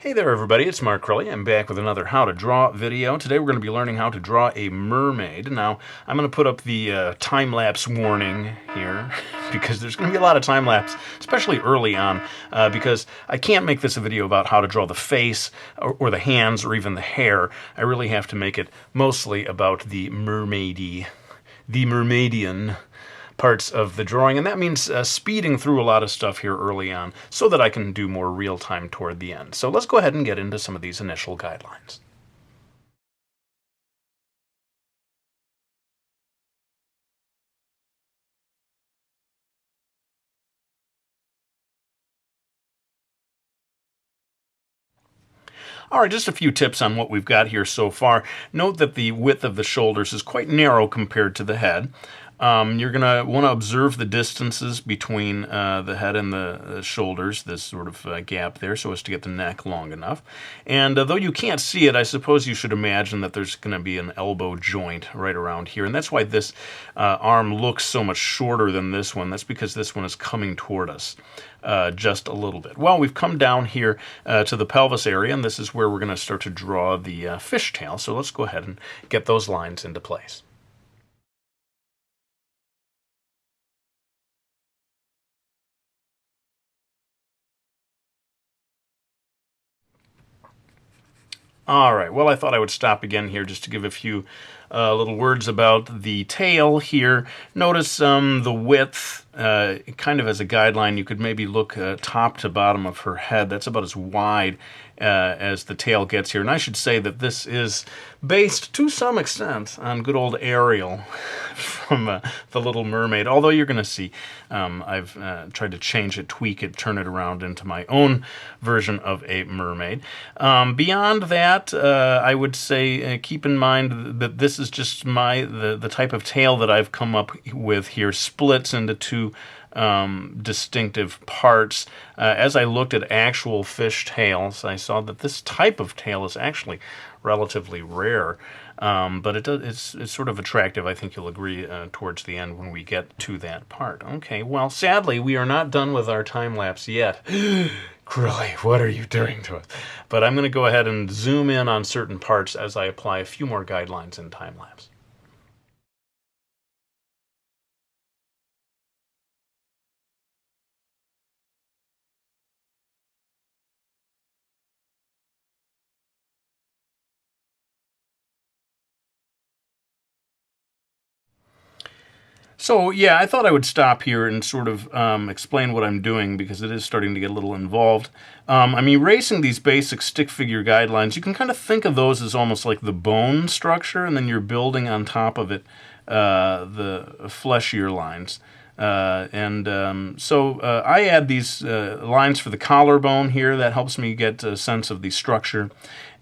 Hey there everybody, it's Mark Crowley. I'm back with another How to Draw video. Today we're going to be learning how to draw a mermaid. Now, I'm going to put up the time-lapse warning here because there's going to be a lot of time-lapse, especially early on, because I can't make this a video about how to draw the face or the hands or even the hair. I really have to make it mostly about the mermaidy, the mermaidian parts of the drawing, and that means speeding through a lot of stuff here early on so that I can do more real time toward the end. So let's go ahead and get into some of these initial guidelines. All right, just a few tips on what we've got here so far. Note that the width of the shoulders is quite narrow compared to the head. You're going to want to observe the distances between the head and the shoulders, this sort of gap there, so as to get the neck long enough. And though you can't see it, I suppose you should imagine that there's going to be an elbow joint right around here. And that's why this arm looks so much shorter than this one. That's because this one is coming toward us just a little bit. Well, we've come down here to the pelvis area, and this is where we're going to start to draw the fishtail. So let's go ahead and get those lines into place. All right, well, I thought I would stop again here just to give a few little words about the tail here. Notice the width, kind of as a guideline, you could maybe look top to bottom of her head. That's about as wide as the tail gets here. And I should say that this is based to some extent on good old Ariel from The Little Mermaid, although you're going to see I've tried to change it, tweak it, turn it around into my own version of a mermaid. Beyond that, I would say keep in mind that this is just the type of tail that I've come up with here, splits into two distinctive parts. As I looked at actual fish tails, I saw that this type of tail is actually relatively rare, but it's sort of attractive. I think you'll agree towards the end when we get to that part. Okay, well, sadly, we are not done with our time-lapse yet. Crowley, what are you doing to us? But I'm going to go ahead and zoom in on certain parts as I apply a few more guidelines in time-lapse. So yeah, I thought I would stop here and sort of explain what I'm doing because it is starting to get a little involved. I'm erasing these basic stick figure guidelines. You can kind of think of those as almost like the bone structure, and then you're building on top of it the fleshier lines. So I add these lines for the collarbone here. That helps me get a sense of the structure.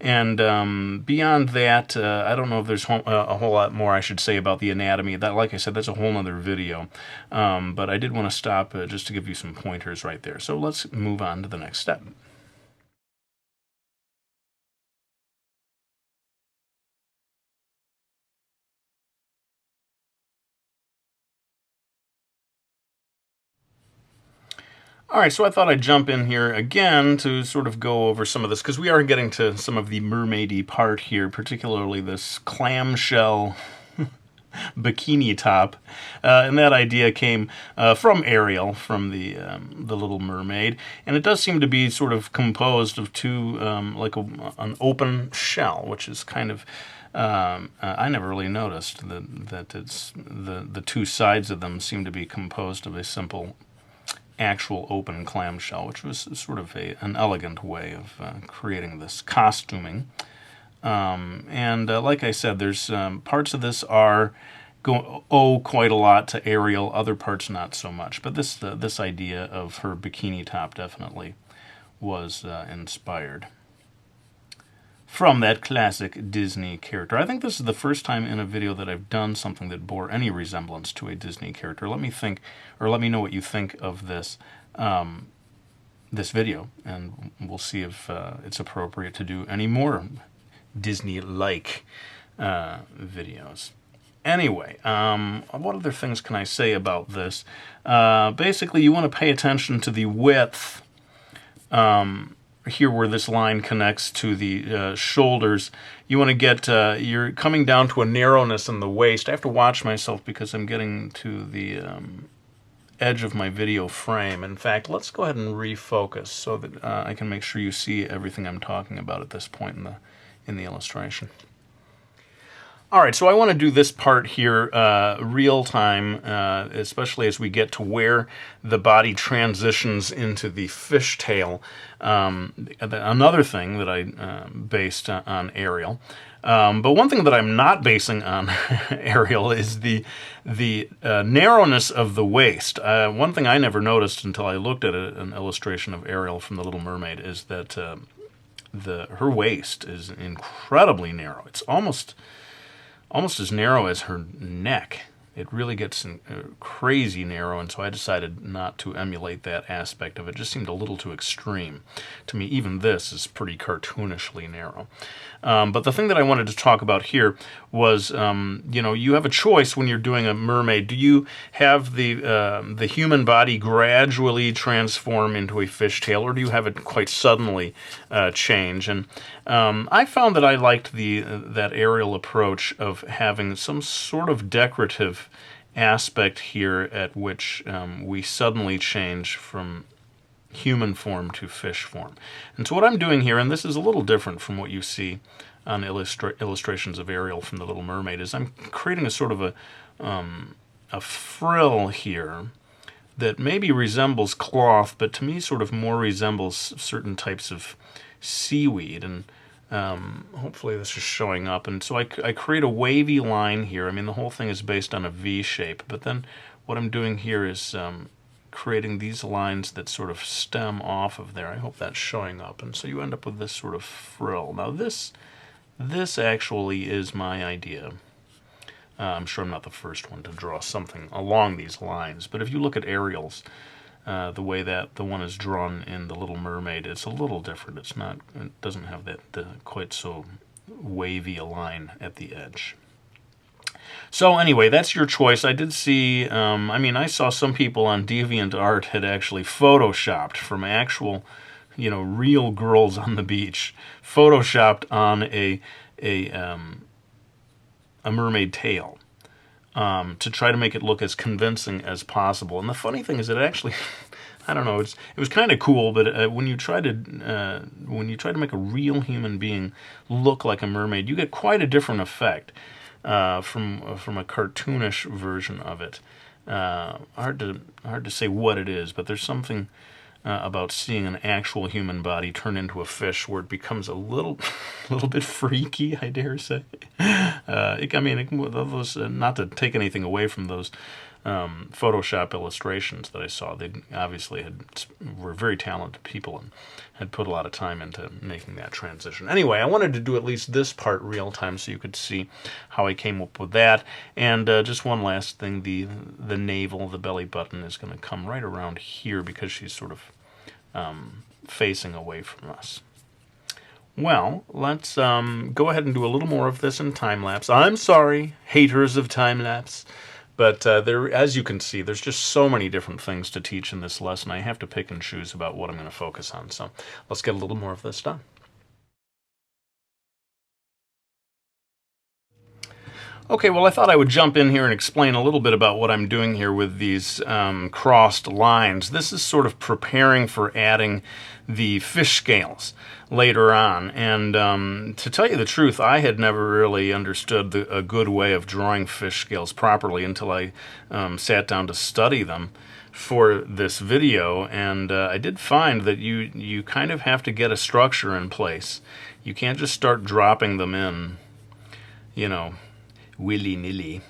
And beyond that, I don't know if there's a whole lot more I should say about the anatomy. That, like I said, that's a whole other video. But I did want to stop just to give you some pointers right there. So let's move on to the next step. All right, so I thought I'd jump in here again to sort of go over some of this, because we are getting to some of the mermaidy part here, particularly this clamshell bikini top, and that idea came from Ariel, from the Little Mermaid, and it does seem to be sort of composed of two, like an open shell, which is kind of I never really noticed that it's the two sides of them seem to be composed of a simple actual open clamshell, which was sort of an elegant way of creating this costuming. Like I said, there's parts of this owe quite a lot to Ariel, other parts not so much. But this idea of her bikini top definitely was inspired from that classic Disney character. I think this is the first time in a video that I've done something that bore any resemblance to a Disney character. Let me know what you think of this this video, and we'll see if it's appropriate to do any more Disney-like videos. Anyway, what other things can I say about this? Basically, you want to pay attention to the width here where this line connects to the shoulders, you want to get, you're coming down to a narrowness in the waist. I have to watch myself because I'm getting to the edge of my video frame. In fact, let's go ahead and refocus so that I can make sure you see everything I'm talking about at this point in the illustration. All right, so I want to do this part here real time, especially as we get to where the body transitions into the fishtail. Another thing that I based on Ariel. But one thing that I'm not basing on Ariel is the narrowness of the waist. One thing I never noticed until I looked at an illustration of Ariel from The Little Mermaid is that her waist is incredibly narrow. It's almost as narrow as her neck. It really gets crazy narrow, and so I decided not to emulate that aspect of it. It just seemed a little too extreme. To me, even this is pretty cartoonishly narrow. But the thing that I wanted to talk about here was, you have a choice when you're doing a mermaid. Do you have the human body gradually transform into a fishtail, or do you have it quite suddenly change? And I found that I liked that Ariel approach of having some sort of decorative aspect here at which we suddenly change from human form to fish form. And so what I'm doing here, and this is a little different from what you see on illustrations of Ariel from The Little Mermaid, is I'm creating a sort of a frill here that maybe resembles cloth, but to me sort of more resembles certain types of seaweed. And hopefully this is showing up. And so I create a wavy line here. I mean, the whole thing is based on a V shape, but then what I'm doing here is creating these lines that sort of stem off of there. I hope that's showing up. And so you end up with this sort of frill. Now this actually is my idea. I'm sure I'm not the first one to draw something along these lines, but if you look at Ariel's, the way that the one is drawn in The Little Mermaid, it's a little different. It doesn't have that quite so wavy a line at the edge. So anyway, that's your choice. I did see, I saw some people on DeviantArt had actually photoshopped from actual, real girls on the beach, photoshopped on a mermaid tail. To try to make it look as convincing as possible. And the funny thing is that it actually, I don't know, it was kind of cool, but when you try to make a real human being look like a mermaid, you get quite a different effect from a cartoonish version of it. Hard to say what it is, but there's something about seeing an actual human body turn into a fish where it becomes a little bit freaky, I dare say. Those, not to take anything away from those Photoshop illustrations that I saw. They obviously were very talented people and had put a lot of time into making that transition. Anyway, I wanted to do at least this part real time so you could see how I came up with that. And just one last thing, the navel, the belly button is going to come right around here because she's sort of facing away from us. Well, let's go ahead and do a little more of this in time-lapse. I'm sorry, haters of time-lapse, but as you can see, there's just so many different things to teach in this lesson. I have to pick and choose about what I'm going to focus on. So let's get a little more of this done. Okay, well, I thought I would jump in here and explain a little bit about what I'm doing here with these crossed lines. This is sort of preparing for adding the fish scales later on. And to tell you the truth, I had never really understood a good way of drawing fish scales properly until I sat down to study them for this video. And I did find that you kind of have to get a structure in place. You can't just start dropping them in, willy-nilly,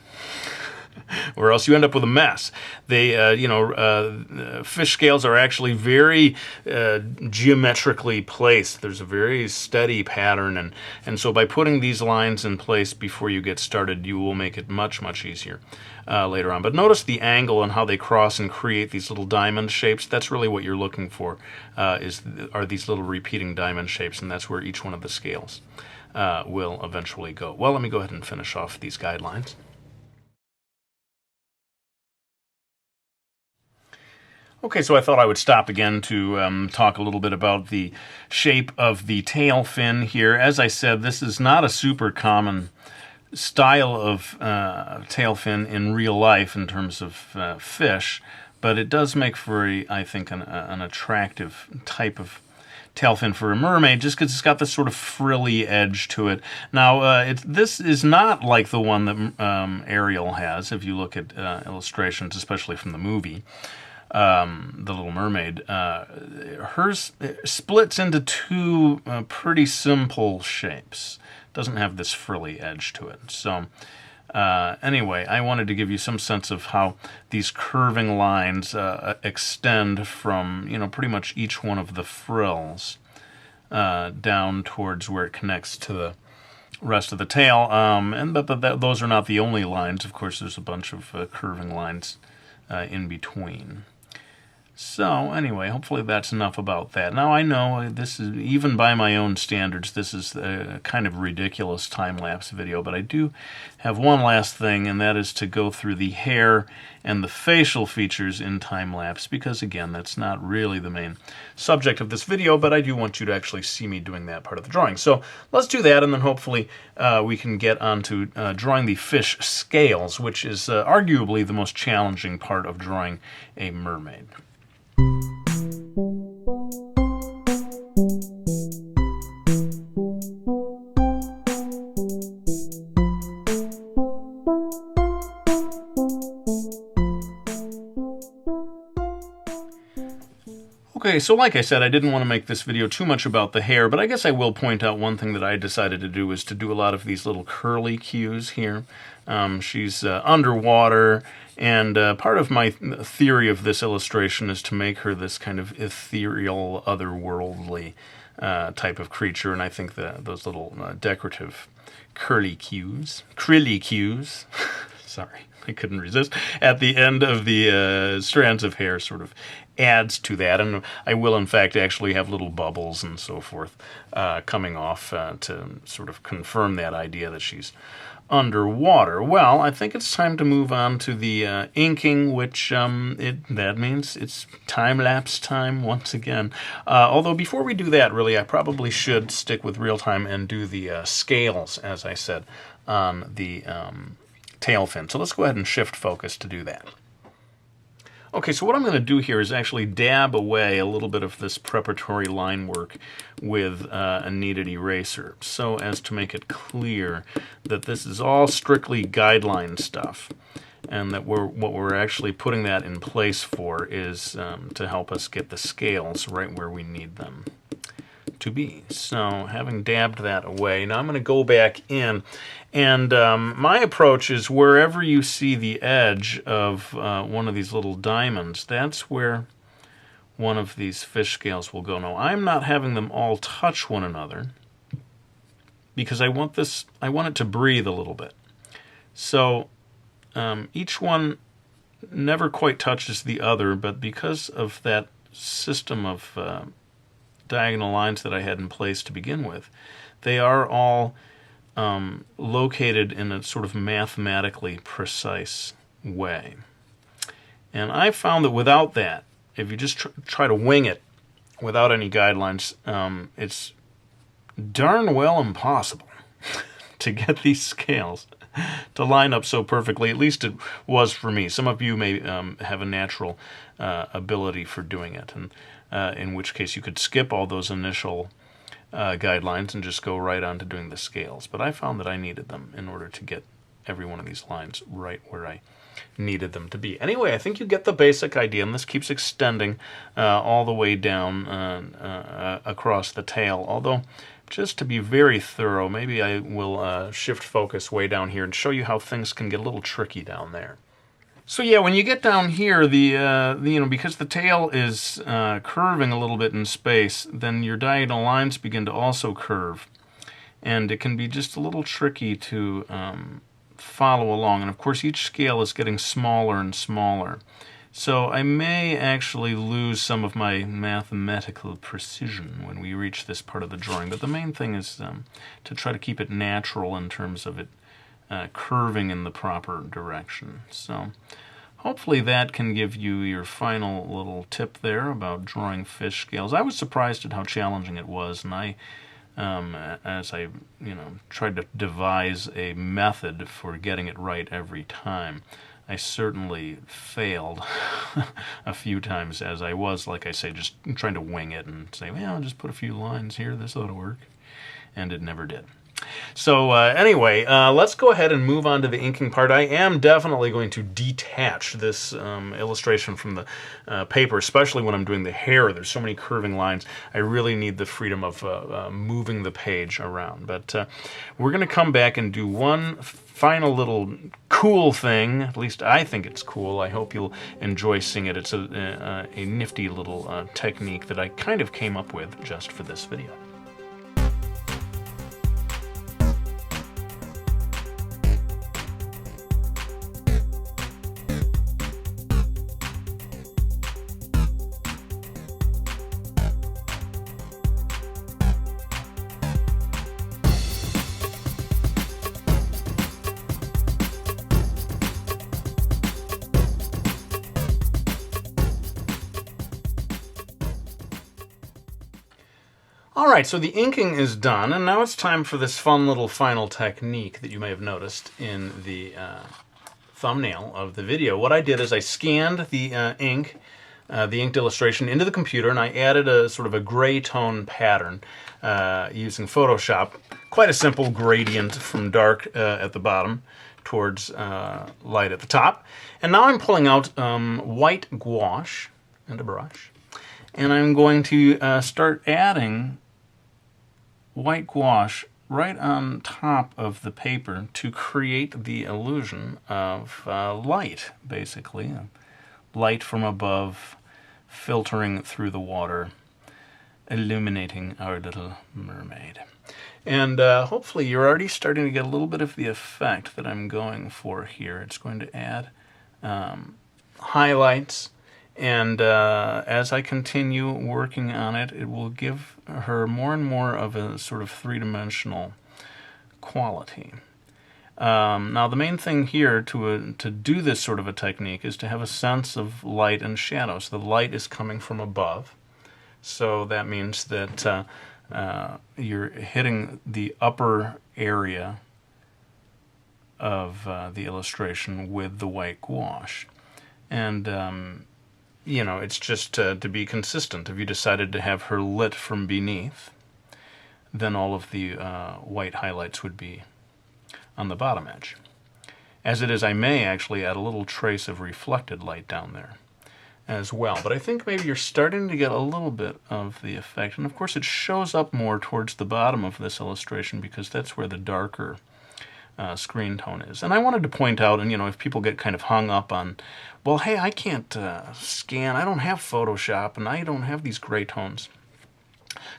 or else you end up with a mess. They, fish scales are actually very geometrically placed. There's a very steady pattern, and so by putting these lines in place before you get started, you will make it much, much easier later on. But notice the angle and how they cross and create these little diamond shapes. That's really what you're looking for, are these little repeating diamond shapes, and that's where each one of the scales will eventually go. Well, let me go ahead and finish off these guidelines. Okay, so I thought I would stop again to talk a little bit about the shape of the tail fin here. As I said, this is not a super common style of tail fin in real life in terms of fish, but it does make for, I think, an attractive type of tail fin for a mermaid, just because it's got this sort of frilly edge to it. Now, this is not like the one that Ariel has, if you look at illustrations, especially from the movie. The Little Mermaid, hers splits into two pretty simple shapes. Doesn't have this frilly edge to it. So anyway, I wanted to give you some sense of how these curving lines extend from, pretty much each one of the frills down towards where it connects to the rest of the tail. But those are not the only lines. Of course, there's a bunch of curving lines in between. So anyway, hopefully that's enough about that. Now I know this is, even by my own standards, this is a kind of ridiculous time-lapse video, but I do have one last thing, and that is to go through the hair and the facial features in time-lapse, because again, that's not really the main subject of this video, but I do want you to actually see me doing that part of the drawing. So let's do that, and then hopefully we can get on to drawing the fish scales, which is arguably the most challenging part of drawing a mermaid. Okay, so like I said, I didn't want to make this video too much about the hair, but I guess I will point out one thing that I decided to do is to do a lot of these little curly cues here. She's underwater, and part of my theory of this illustration is to make her this kind of ethereal, otherworldly type of creature, and I think that those little decorative curly cues, krilly cues, sorry, I couldn't resist, at the end of the strands of hair sort of adds to that, and I will in fact actually have little bubbles and so forth coming off to sort of confirm that idea that she's underwater. Well, I think it's time to move on to the inking, which that means it's time-lapse time once again. Although before we do that, really, I probably should stick with real time and do the scales, as I said, on the tail fin. So let's go ahead and shift focus to do that. Okay, so what I'm going to do here is actually dab away a little bit of this preparatory line work with a kneaded eraser, so as to make it clear that this is all strictly guideline stuff, and that what we're actually putting that in place for is to help us get the scales right where we need them to be. So having dabbed that away, now I'm going to go back in, and my approach is wherever you see the edge of one of these little diamonds, that's where one of these fish scales will go. Now I'm not having them all touch one another because I want it to breathe a little bit. So each one never quite touches the other, but because of that system of diagonal lines that I had in place to begin with, they are all located in a sort of mathematically precise way. And I found that without that, if you just try to wing it without any guidelines, it's darn well impossible to get these scales to line up so perfectly. At least it was for me. Some of you may have a natural ability for doing it, and in which case you could skip all those initial guidelines and just go right on to doing the scales. But I found that I needed them in order to get every one of these lines right where I needed them to be. Anyway, I think you get the basic idea, and this keeps extending all the way down across the tail. Although, just to be very thorough, maybe I will shift focus way down here and show you how things can get a little tricky down there. So yeah, when you get down here, because the tail is curving a little bit in space, then your diagonal lines begin to also curve, and it can be just a little tricky to follow along. And of course, each scale is getting smaller and smaller, so I may actually lose some of my mathematical precision when we reach this part of the drawing. But the main thing is to try to keep it natural in terms of it curving in the proper direction. So hopefully that can give you your final little tip there about drawing fish scales. I was surprised at how challenging it was, and as I tried to devise a method for getting it right every time, I certainly failed a few times, as I was, like I say, just trying to wing it and say, well, I'll just put a few lines here, this ought to work, and it never did. So anyway, let's go ahead and move on to the inking part. I am definitely going to detach this illustration from the paper, especially when I'm doing the hair. There's so many curving lines. I really need the freedom of moving the page around. But we're going to come back and do one final little cool thing. At least I think it's cool. I hope you'll enjoy seeing it. It's a nifty little technique that I kind of came up with just for this video. Alright, so the inking is done, and now it's time for this fun little final technique that you may have noticed in the thumbnail of the video. What I did is I scanned the inked illustration into the computer, and I added a sort of a gray tone pattern using Photoshop. Quite a simple gradient from dark at the bottom towards light at the top. And now I'm pulling out white gouache and a brush, and I'm going to start adding white gouache right on top of the paper to create the illusion of light, basically. Light from above filtering through the water, illuminating our little mermaid. And hopefully you're already starting to get a little bit of the effect that I'm going for here. It's going to add highlights, and as I continue working on it, it will give her more and more of a sort of three-dimensional quality. Now the main thing here to do this sort of a technique is to have a sense of light and shadow. So the light is coming from above, so that means that you're hitting the upper area of the illustration with the white gouache. And it's just to be consistent. If you decided to have her lit from beneath, then all of the white highlights would be on the bottom edge. As it is, I may actually add a little trace of reflected light down there as well. But I think maybe you're starting to get a little bit of the effect. And of course it shows up more towards the bottom of this illustration because that's where the darker screen tone is. And I wanted to point out, and if people get kind of hung up on, well, hey, I can't scan, I don't have Photoshop, and I don't have these gray tones.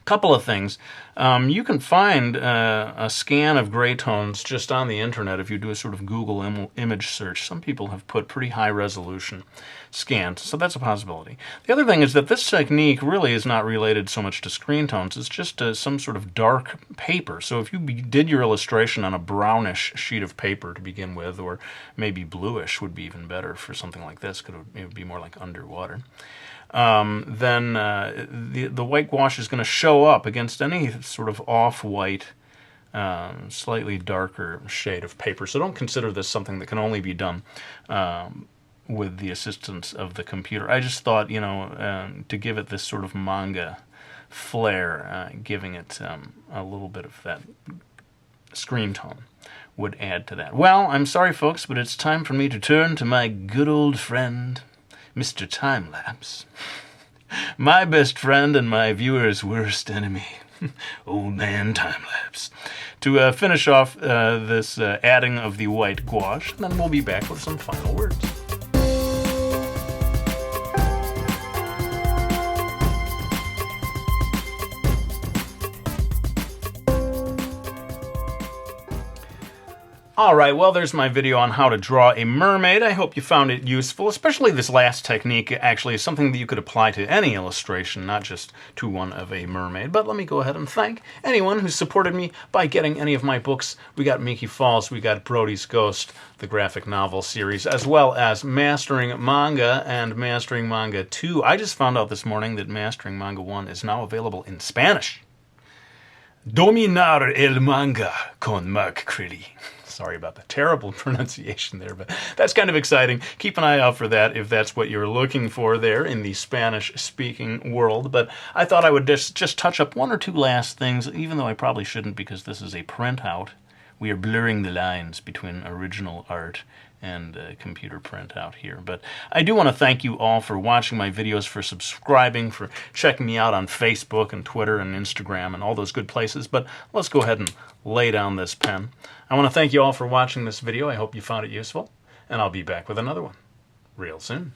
Couple of things. You can find a scan of gray tones just on the internet if you do a sort of Google image search. Some people have put pretty high resolution scans, so that's a possibility. The other thing is that this technique really is not related so much to screen tones. It's just some sort of dark paper. So if you did your illustration on a brownish sheet of paper to begin with, or maybe bluish would be even better for something like this, because it would be more like underwater. Then the white gouache is going to show up against any sort of off-white, slightly darker shade of paper. So don't consider this something that can only be done with the assistance of the computer. I just thought, to give it this sort of manga flair, giving it a little bit of that screen tone would add to that. Well, I'm sorry, folks, but it's time for me to turn to my good old friend, Mr. Time-Lapse. My best friend and my viewer's worst enemy, Old Man Time-Lapse. To finish off this adding of the white gouache, and then we'll be back with some final words. Alright, well there's my video on how to draw a mermaid. I hope you found it useful, especially this last technique actually is something that you could apply to any illustration, not just to one of a mermaid. But let me go ahead and thank anyone who supported me by getting any of my books. We got Mickey Falls, we got Brody's Ghost, the graphic novel series, as well as Mastering Manga and Mastering Manga 2. I just found out this morning that Mastering Manga 1 is now available in Spanish. Dominar el manga con Mark Critty. Sorry about the terrible pronunciation there, but that's kind of exciting. Keep an eye out for that if that's what you're looking for there in the Spanish-speaking world. But I thought I would just touch up one or two last things, even though I probably shouldn't because this is a printout. We are blurring the lines between original art and computer printout here. But I do want to thank you all for watching my videos, for subscribing, for checking me out on Facebook and Twitter and Instagram and all those good places. But let's go ahead and lay down this pen. I want to thank you all for watching this video. I hope you found it useful, and I'll be back with another one real soon.